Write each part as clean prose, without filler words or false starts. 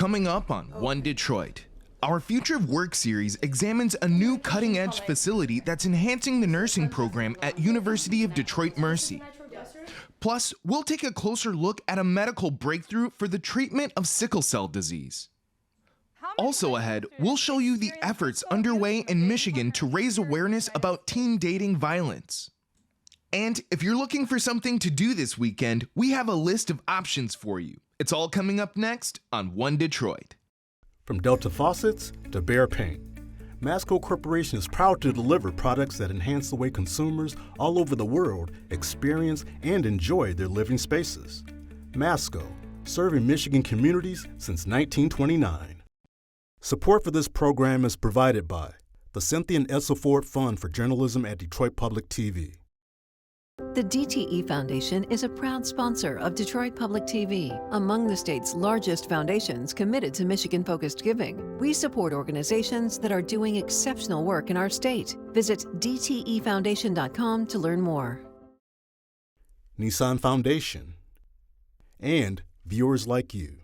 Coming up on One Detroit, our Future of Work series examines a new cutting-edge facility that's enhancing the nursing program at University of Detroit Mercy. Plus, we'll take a closer look at a medical breakthrough for the treatment of sickle cell disease. Also ahead, we'll show you the efforts underway in Michigan to raise awareness about teen dating violence. And if you're looking for something to do this weekend, we have a list of options for you. It's all coming up next on One Detroit. From Delta Faucets to Behr Paint, Masco Corporation is proud to deliver products that enhance the way consumers all over the world experience and enjoy their living spaces. Masco, serving Michigan communities since 1929. Support for this program is provided by the Cynthia and Edsel Ford Fund for Journalism at Detroit Public TV. The DTE Foundation is a proud sponsor of Detroit Public TV, among the state's largest foundations committed to Michigan-focused giving. We support organizations that are doing exceptional work in our state. Visit dtefoundation.com to learn more. Nissan Foundation and viewers like you.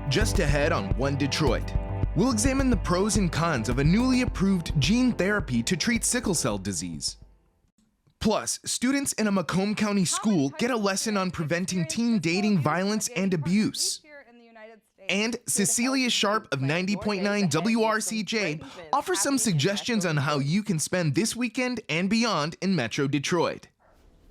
Just ahead on One Detroit, we'll examine the pros and cons of a newly approved gene therapy to treat sickle cell disease. Plus, students in a Macomb County school get a lesson on preventing teen dating violence and abuse. And Cecelia Sharpe of 90.9 WRCJ offers some suggestions on how you can spend this weekend and beyond in Metro Detroit.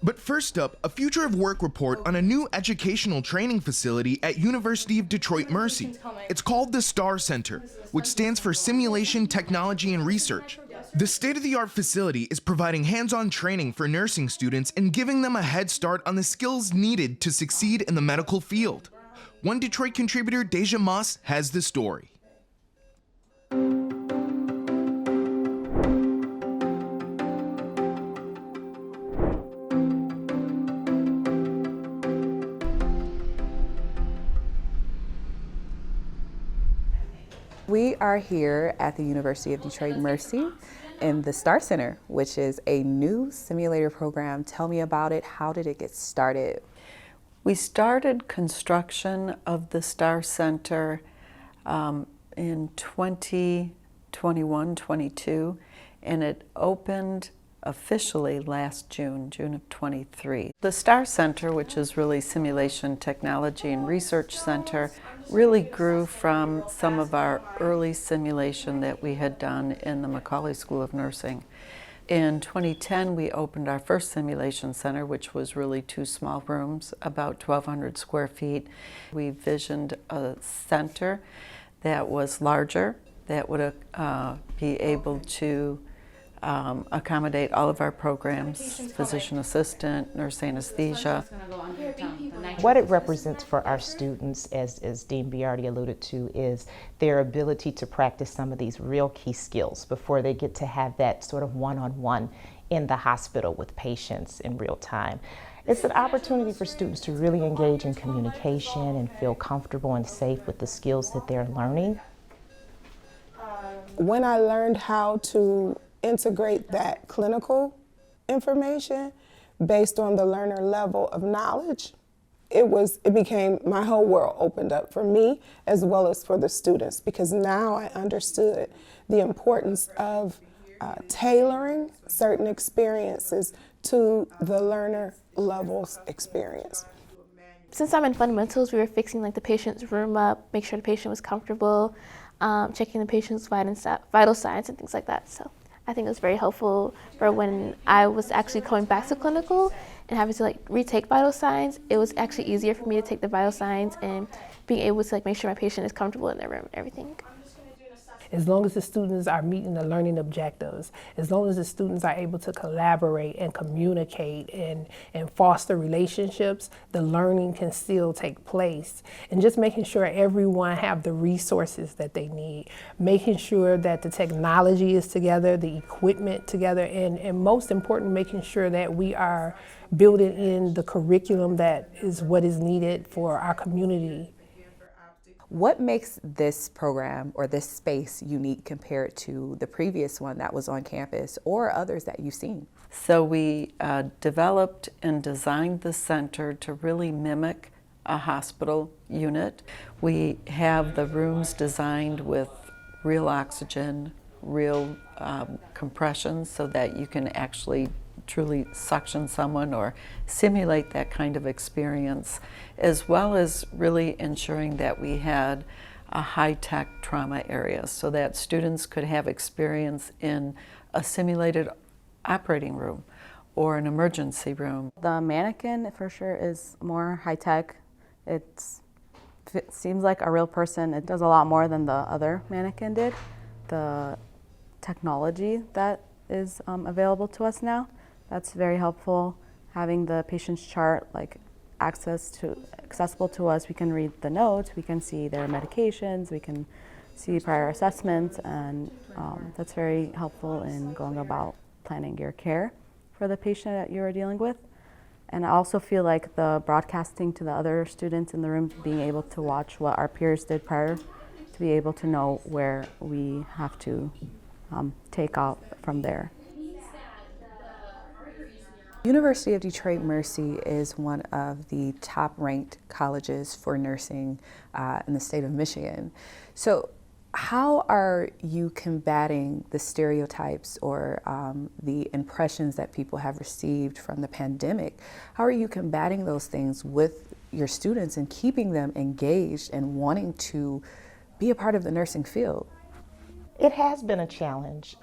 But first up, a Future of Work report on a new educational training facility at University of Detroit Mercy. It's called the STAR Center, which stands for Simulation, Technology, and Research. The state-of-the-art facility is providing hands-on training for nursing students and giving them a head start on the skills needed to succeed in the medical field. One Detroit contributor, Daijah Moss, has the story. We are here at the University of Detroit Mercy in the STAR Center, which is a new simulator program. Tell me about it. How did it get started? We started construction of the STAR Center in 2021-22, and it opened officially last June of 23. The STAR Center, which is really Simulation, Technology, and Research Center, really grew from some of our early simulation that we had done in the Macaulay School of Nursing. In 2010, we opened our first simulation center, which was really 2 small rooms, about 1,200 square feet. We visioned a center that was larger, that would be able to accommodate all of our programs, physician assistant, nurse anesthesia. What it represents for our students, as Dean B already alluded to, is their ability to practice some of these real key skills before they get to have that sort of one-on-one in the hospital with patients in real time. It's an opportunity for students to really engage in communication and feel comfortable and safe with the skills that they're learning. When I learned how to integrate that clinical information based on the learner level of knowledge, it became, my whole world opened up for me as well as for the students, because now I understood the importance of tailoring certain experiences to the learner level's experience. Since I'm in fundamentals, we were fixing the patient's room up, make sure the patient was comfortable, checking the patient's vital signs and things like that. So I think it was very helpful for when I was actually going back to clinical and having to retake vital signs. It was actually easier for me to take the vital signs and being able to make sure my patient is comfortable in their room and everything. As long as the students are meeting the learning objectives, as long as the students are able to collaborate and communicate and foster relationships, the learning can still take place. And just making sure everyone have the resources that they need, making sure that the technology is together, the equipment together, and most important, making sure that we are building in the curriculum that is what is needed for our community. What makes this program or this space unique compared to the previous one that was on campus or others that you've seen? So we developed and designed the center to really mimic a hospital unit. We have the rooms designed with real oxygen, real compression, so that you can actually truly suction someone or simulate that kind of experience, as well as really ensuring that we had a high-tech trauma area so that students could have experience in a simulated operating room or an emergency room. The mannequin for sure is more high-tech. It seems like a real person. It does a lot more than the other mannequin did. The technology that is available to us now, that's very helpful. Having the patient's chart accessible to us, we can read the notes, we can see their medications, we can see prior assessments, and that's very helpful in going about planning your care for the patient that you are dealing with. And I also feel like the broadcasting to the other students in the room, being able to watch what our peers did prior, to be able to know where we have to take out from there. University of Detroit Mercy is one of the top-ranked colleges for nursing in the state of Michigan. So how are you combating the stereotypes or the impressions that people have received from the pandemic? How are you combating those things with your students and keeping them engaged and wanting to be a part of the nursing field? It has been a challenge.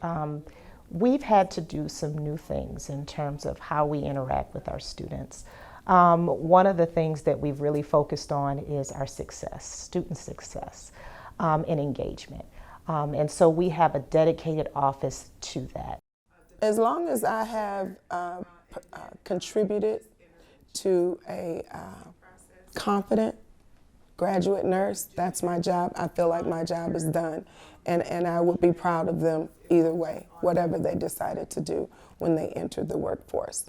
We've had to do some new things in terms of how we interact with our students. One of the things that we've really focused on is our success, student success, and engagement. And so we have a dedicated office to that. As long as I have contributed to a confident graduate nurse, that's my job. I feel like my job is done. And I would be proud of them either way, whatever they decided to do when they entered the workforce.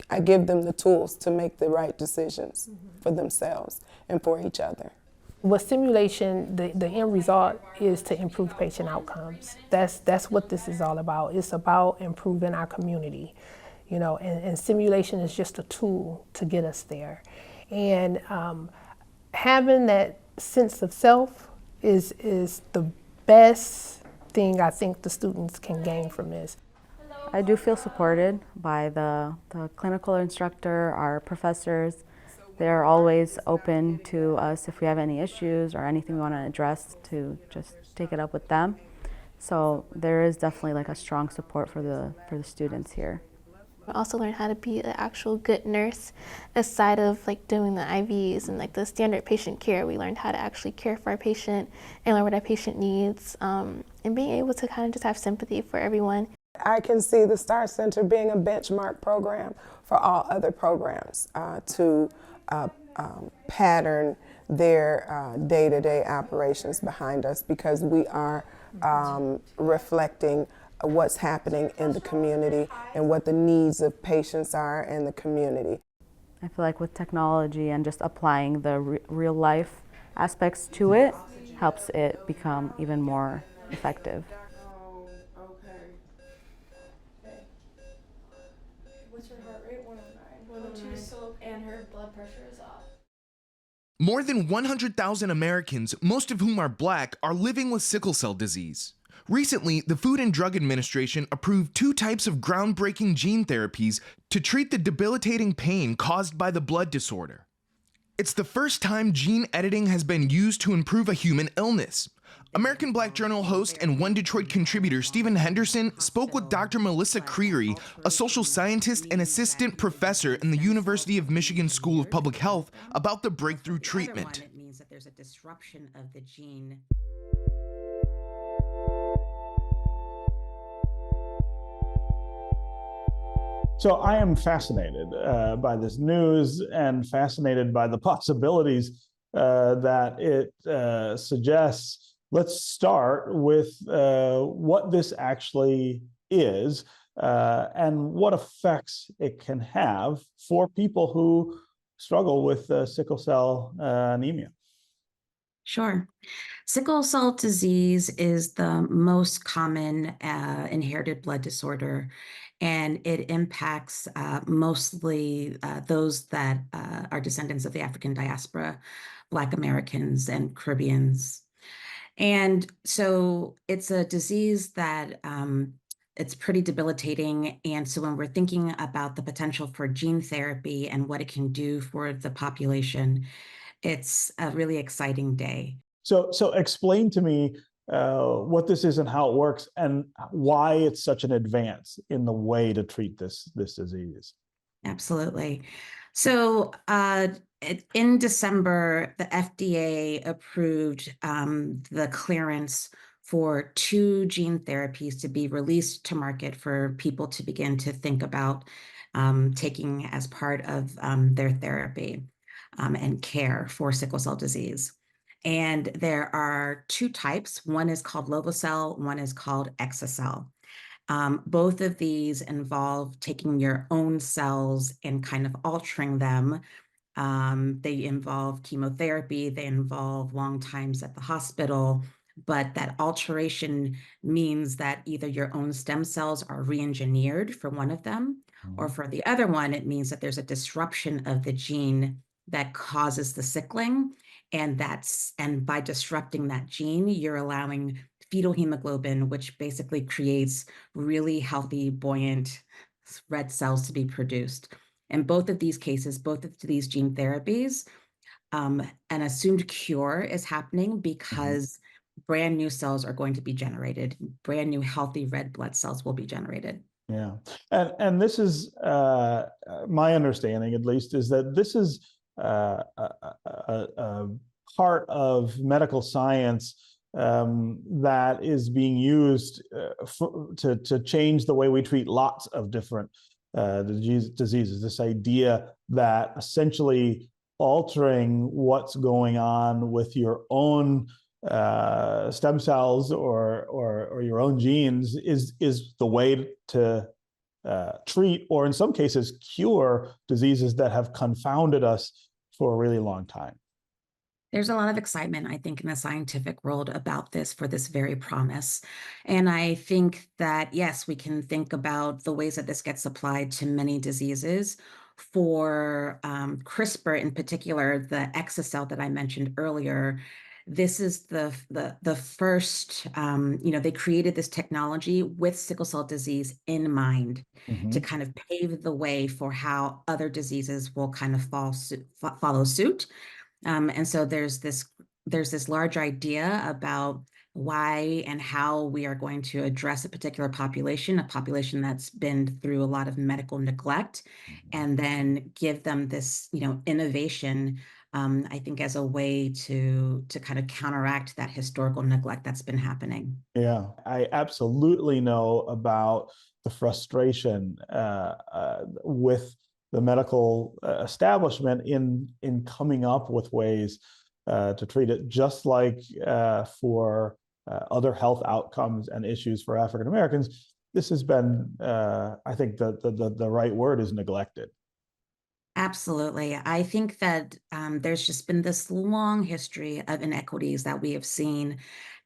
I give them the tools to make the right decisions for themselves and for each other. With simulation, the end result is to improve patient outcomes. That's what this is all about. It's about improving our community, you know, and simulation is just a tool to get us there. And having that sense of self is the best thing I think the students can gain from this. I do feel supported by the clinical instructor, our professors. They're always open to us if we have any issues or anything we want to address, to just take it up with them. So there is definitely like a strong support for the students here. I also learned how to be an actual good nurse, aside of like doing the IVs and like the standard patient care. We learned how to actually care for our patient and learn what our patient needs, and being able to kind of just have sympathy for everyone. I can see the STAR Center being a benchmark program for all other programs to pattern their day-to-day operations behind us, because we are reflecting what's happening in the community and what the needs of patients are in the community. I feel like with technology and just applying the real life aspects to it helps it become even more effective. What's her heart rate? 109. So, and her blood pressure is off. More than 100,000 Americans, most of whom are Black, are living with sickle cell disease. Recently, the Food and Drug Administration approved 2 types of groundbreaking gene therapies to treat the debilitating pain caused by the blood disorder. It's the first time gene editing has been used to improve a human illness. American Black Journal host and One Detroit contributor Stephen Henderson spoke with Dr. Melissa Creary, a social scientist and assistant professor in the University of Michigan School of Public Health, about the breakthrough treatment. It means that there's a disruption of the gene. So I am fascinated by this news and fascinated by the possibilities that it suggests. Let's start with what this actually is and what effects it can have for people who struggle with sickle cell anemia. Sure. Sickle cell disease is the most common inherited blood disorder, and it impacts mostly those that are descendants of the African diaspora, Black Americans, and Caribbeans. And so it's a disease that it's pretty debilitating. And so when we're thinking about the potential for gene therapy and what it can do for the population, it's a really exciting day. So explain to me what this is and how it works, and why it's such an advance in the way to treat this disease. Absolutely. So in December, the FDA approved the clearance for 2 gene therapies to be released to market for people to begin to think about taking as part of their therapy and care for sickle cell disease. And there are 2 types. One is called lovo-cel, one is called exa-cel. Both of these involve taking your own cells and kind of altering them. They involve chemotherapy, they involve long times at the hospital, but that alteration means that either your own stem cells are re-engineered for one of them, or for the other one, it means that there's a disruption of the gene that causes the sickling. And by disrupting that gene, you're allowing fetal hemoglobin, which basically creates really healthy, buoyant red cells to be produced. In both of these cases, both of these gene therapies, an assumed cure is happening because brand new cells are going to be generated. Brand new healthy red blood cells will be generated. Yeah, and this is my understanding, at least, is that this is a part of medical science that is being used to change the way we treat lots of different diseases. This idea that essentially altering what's going on with your own stem cells or your own genes is the way to treat, or in some cases cure, diseases that have confounded us for a really long time. There's a lot of excitement, I think, in the scientific world about this for this very promise. And I think that, yes, we can think about the ways that this gets applied to many diseases. For CRISPR in particular, the exa-cel that I mentioned earlier, this is the first, they created this technology with sickle cell disease in mind to kind of pave the way for how other diseases will kind of follow suit. And so there's this large idea about why and how we are going to address a particular population, a population that's been through a lot of medical neglect, and then give them this, innovation, I think, as a way to kind of counteract that historical neglect that's been happening. Yeah, I absolutely know about the frustration with the medical establishment in coming up with ways to treat it, just like for other health outcomes and issues for African Americans. This has been, I think the right word is neglected. Absolutely. I think that there's just been this long history of inequities that we have seen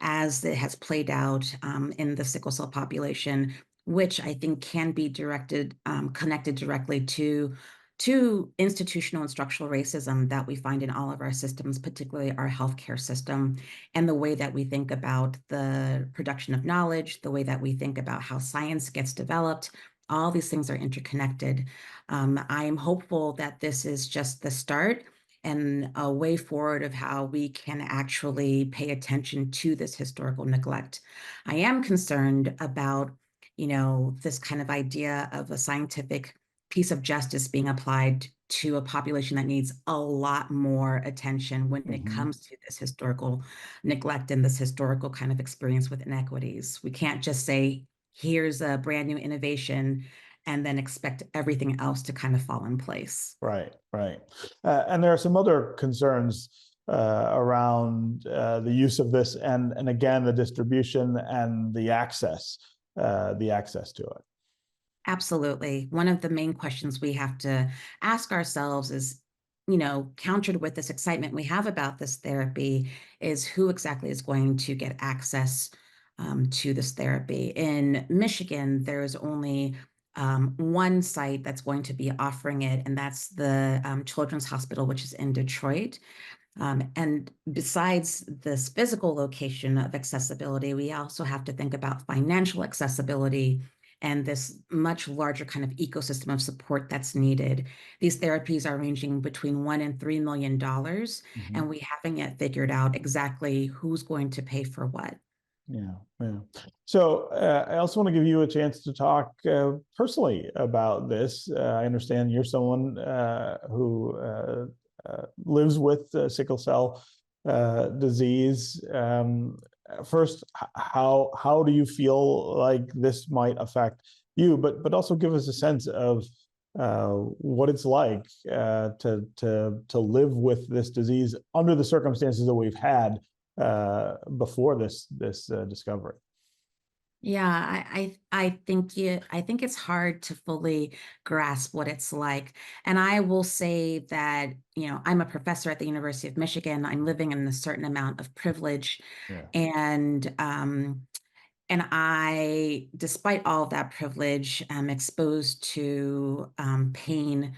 as it has played out in the sickle cell population, which I think can be connected directly to institutional and structural racism that we find in all of our systems, particularly our healthcare system, and the way that we think about the production of knowledge, the way that we think about how science gets developed. All these things are interconnected. I am hopeful that this is just the start and a way forward of how we can actually pay attention to this historical neglect. I am concerned about, this kind of idea of a scientific piece of justice being applied to a population that needs a lot more attention when it comes to this historical neglect and this historical kind of experience with inequities. We can't just say, here's a brand new innovation and then expect everything else to kind of fall in place. Right. And there are some other concerns around the use of this, and again, the distribution and the access to it. Absolutely. One of the main questions we have to ask ourselves is countered with this excitement we have about this therapy is who exactly is going to get access to this therapy. In Michigan, there's only one site that's going to be offering it, and that's the Children's Hospital, which is in Detroit. And besides this physical location of accessibility, we also have to think about financial accessibility and this much larger kind of ecosystem of support that's needed. These therapies are ranging between $1 and $3 million, and we haven't yet figured out exactly who's going to pay for what. Yeah. So I also want to give you a chance to talk personally about this. I understand you're someone who lives with sickle cell disease. First, how do you feel like this might affect you? But also give us a sense of what it's like to live with this disease under the circumstances that we've had before this discovery. Yeah, I think it's hard to fully grasp what it's like. And I will say that, I'm a professor at the University of Michigan. I'm living in a certain amount of privilege. And I, despite all of that privilege, am exposed to pain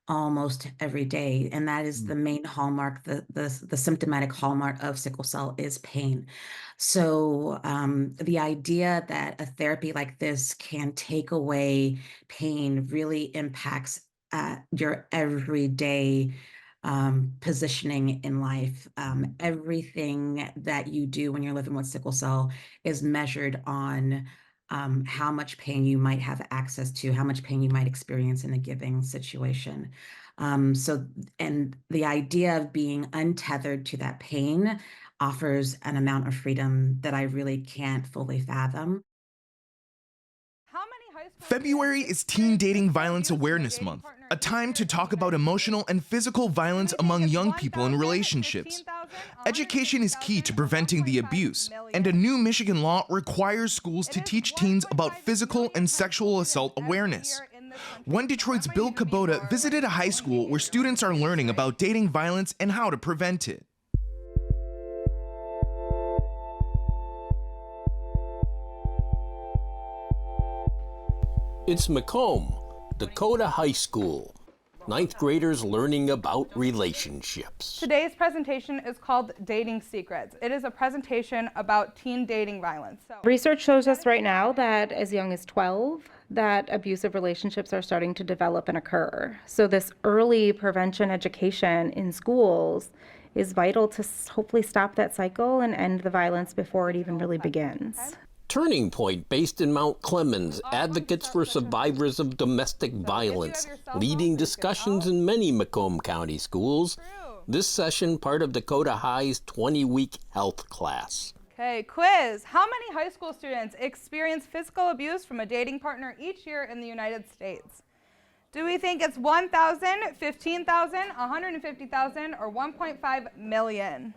almost every day. And that is the main hallmark, the symptomatic hallmark of sickle cell is pain. So the idea that a therapy like this can take away pain really impacts your everyday positioning in life. Everything that you do when you're living with sickle cell is measured on how much pain you might have access to, how much pain you might experience in a given situation. And the idea of being untethered to that pain offers an amount of freedom that I really can't fully fathom. February is Teen Dating Violence Awareness Month, a time to talk about emotional and physical violence among young people in relationships. Education is key to preventing the abuse, and a new Michigan law requires schools to teach teens about physical and sexual assault awareness. One Detroit's Bill Kubota visited a high school where students are learning about dating violence and how to prevent it. It's Macomb, Dakota High School. Ninth graders learning about relationships. Today's presentation is called Dating Secrets. It is a presentation about teen dating violence. Research shows us right now that as young as 12, that abusive relationships are starting to develop and occur. So this early prevention education in schools is vital to hopefully stop that cycle and end the violence before it even really begins. Turning Point, based in Mount Clemens, advocates for survivors of domestic violence, leading discussions in many Macomb County schools. This session, part of Dakota High's 20-week health class. Okay, quiz. How many high school students experience physical abuse from a dating partner each year in the United States? Do we think it's 1,000, 15,000, 150,000, or 1.5 million?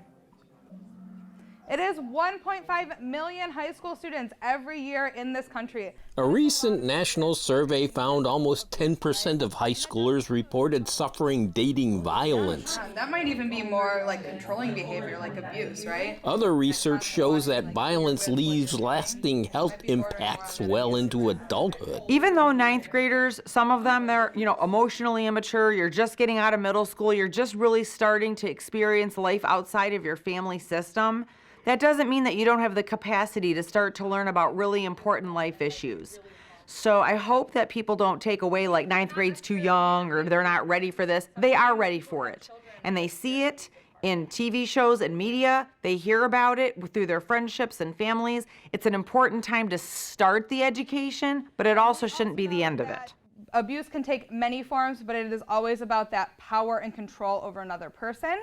It is 1.5 million high school students every year in this country. A recent national survey found almost 10% of high schoolers reported suffering dating violence. That might even be more like controlling behavior, like abuse, right? Other research shows that violence leaves lasting health impacts well into adulthood. Even though ninth graders, some of them, they're emotionally immature, you're just getting out of middle school, you're just really starting to experience life outside of your family system. That doesn't mean that you don't have the capacity to start to learn about really important life issues. So I hope that people don't take away like ninth grade's too young or they're not ready for this. They are ready for it. And they see it in TV shows and media. They hear about it through their friendships and families. It's an important time to start the education, but it also shouldn't be the end of it. Abuse can take many forms, but it is always about that power and control over another person.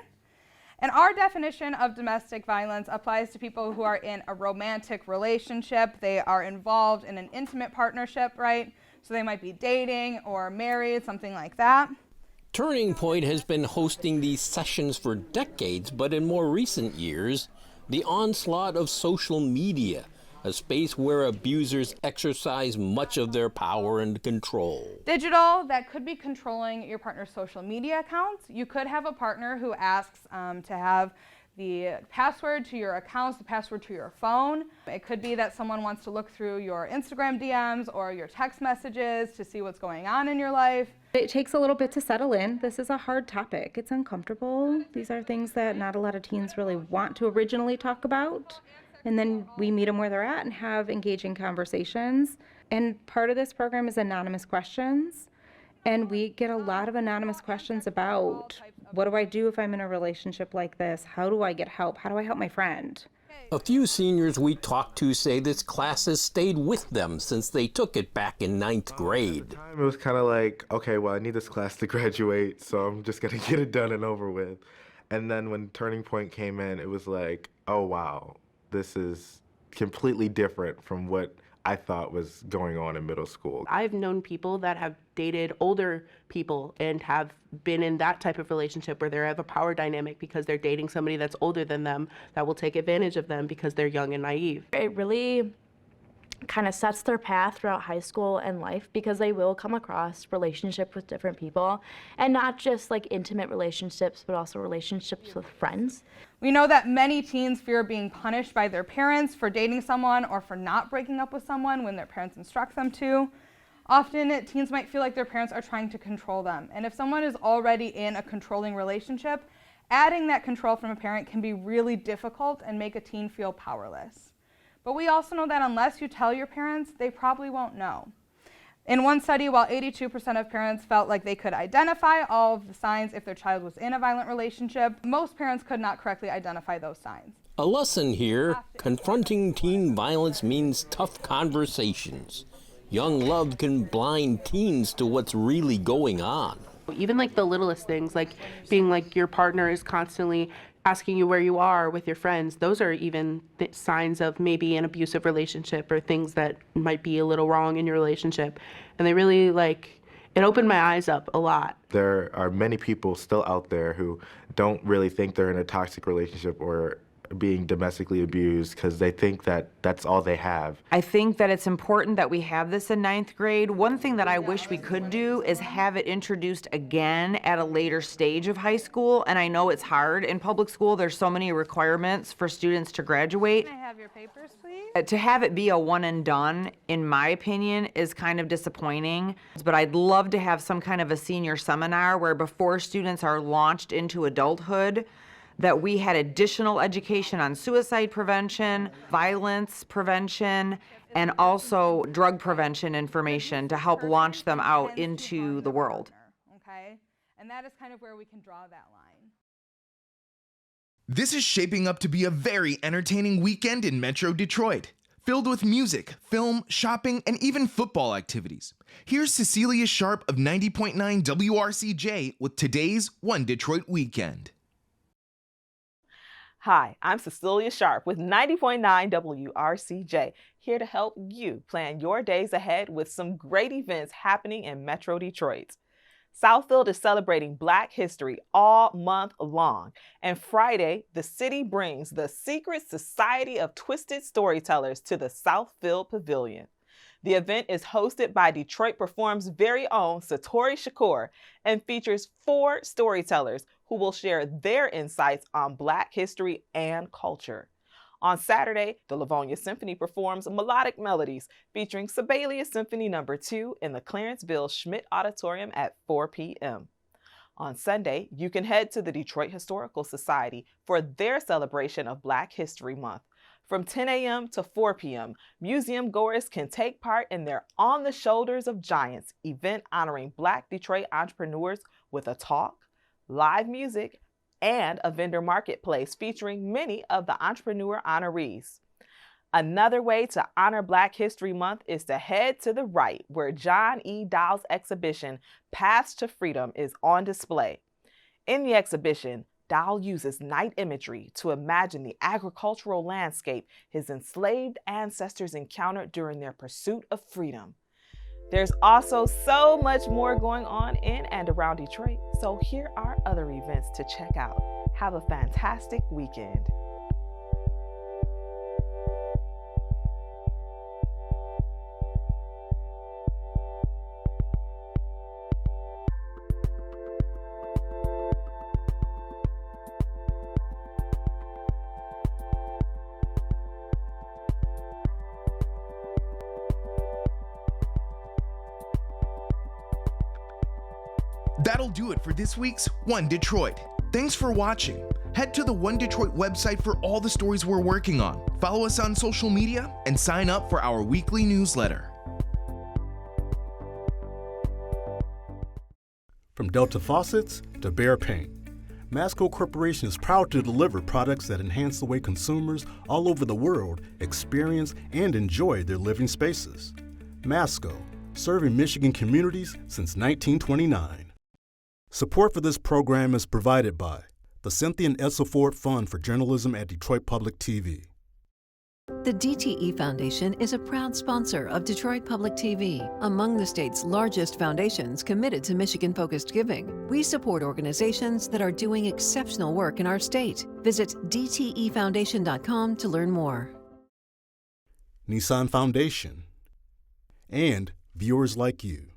And our definition of domestic violence applies to people who are in a romantic relationship. They are involved in an intimate partnership, right? So they might be dating or married, something like that. Turning Point has been hosting these sessions for decades, but in more recent years, the onslaught of social media a space where abusers exercise much of their power and control. Digital, that could be controlling your partner's social media accounts. You could have a partner who asks to have the password to your accounts, the password to your phone. It could be that someone wants to look through your Instagram DMs or your text messages to see what's going on in your life. It takes a little bit to settle in. This is a hard topic. It's uncomfortable. These are things that not a lot of teens really want to originally talk about. And then we meet them where they're at and have engaging conversations. And part of this program is anonymous questions. And we get a lot of anonymous questions about, what do I do if I'm in a relationship like this? How do I get help? How do I help my friend? A few seniors we talked to say this class has stayed with them since they took it back in 9th grade. It was kind of like, okay, well, I need this class to graduate, so I'm just going to get it done and over with. And then when Turning Point came in, it was like, oh, wow, this is completely different from what I thought was going on in middle school. I've known people that have dated older people and have been in that type of relationship where they have a power dynamic because they're dating somebody that's older than them that will take advantage of them because they're young and naive. It really kind of sets their path throughout high school and life because they will come across relationships with different people, and not just like intimate relationships, but also relationships with friends. We know that many teens fear being punished by their parents for dating someone or for not breaking up with someone when their parents instruct them to. Often, teens might feel like their parents are trying to control them, and if someone is already in a controlling relationship, adding that control from a parent can be really difficult and make a teen feel powerless. But we also know that unless you tell your parents, they probably won't know. In one study, while 82% of parents felt like they could identify all of the signs if their child was in a violent relationship, most parents could not correctly identify those signs. A lesson here, confronting teen violence means tough conversations. Young love can blind teens to what's really going on. Even like the littlest things, like being like your partner is constantly asking you where you are with your friends, those are even signs of maybe an abusive relationship or things that might be a little wrong in your relationship. And they really it opened my eyes up a lot. There are many people still out there who don't really think they're in a toxic relationship or being domestically abused because they think that that's all they have. I think that it's important that we have this in 9th grade. One thing that I wish we could do is have it introduced again at a later stage of high school. And I know it's hard in public school. There's so many requirements for students to graduate. Can I have your papers, please? To have it be a one and done, in my opinion, is kind of disappointing. But I'd love to have some kind of a senior seminar where before students are launched into adulthood, that we had additional education on suicide prevention, violence prevention, and also drug prevention information to help launch them out into the world. Okay? And that is kind of where we can draw that line. This is shaping up to be a very entertaining weekend in Metro Detroit, filled with music, film, shopping, and even football activities. Here's Cecelia Sharpe of 90.9 WRCJ with today's One Detroit Weekend. Hi, I'm Cecelia Sharpe with 90.9 WRCJ, here to help you plan your days ahead with some great events happening in Metro Detroit. Southfield is celebrating Black History all month long, and Friday, the city brings the Secret Society of Twisted Storytellers to the Southfield Pavilion. The event is hosted by Detroit Perform's very own Satori Shakur and features 4 storytellers who will share their insights on Black history and culture. On Saturday, the Livonia Symphony performs Melodic Melodies featuring Sibelius Symphony No. 2 in the Clarenceville Schmidt Auditorium at 4 p.m. On Sunday, you can head to the Detroit Historical Society for their celebration of Black History Month. From 10 a.m. to 4 p.m., museum goers can take part in their On the Shoulders of Giants event honoring Black Detroit entrepreneurs with a talk, live music, and a vendor marketplace featuring many of the entrepreneur honorees. Another way to honor Black History Month is to head to the right, where John E. Dow's exhibition, Paths to Freedom, is on display. In the exhibition, Dow uses night imagery to imagine the agricultural landscape his enslaved ancestors encountered during their pursuit of freedom. There's also so much more going on in and around Detroit, so here are other events to check out. Have a fantastic weekend. That'll do it for this week's One Detroit. Thanks for watching. Head to the One Detroit website for all the stories we're working on. Follow us on social media and sign up for our weekly newsletter. From Delta faucets to Behr paint, Masco Corporation is proud to deliver products that enhance the way consumers all over the world experience and enjoy their living spaces. Masco, serving Michigan communities since 1929. Support for this program is provided by the Cynthia and Edsel Ford Fund for Journalism at Detroit Public TV. The DTE Foundation is a proud sponsor of Detroit Public TV, among the state's largest foundations committed to Michigan-focused giving. We support organizations that are doing exceptional work in our state. Visit dtefoundation.com to learn more. Nissan Foundation and viewers like you.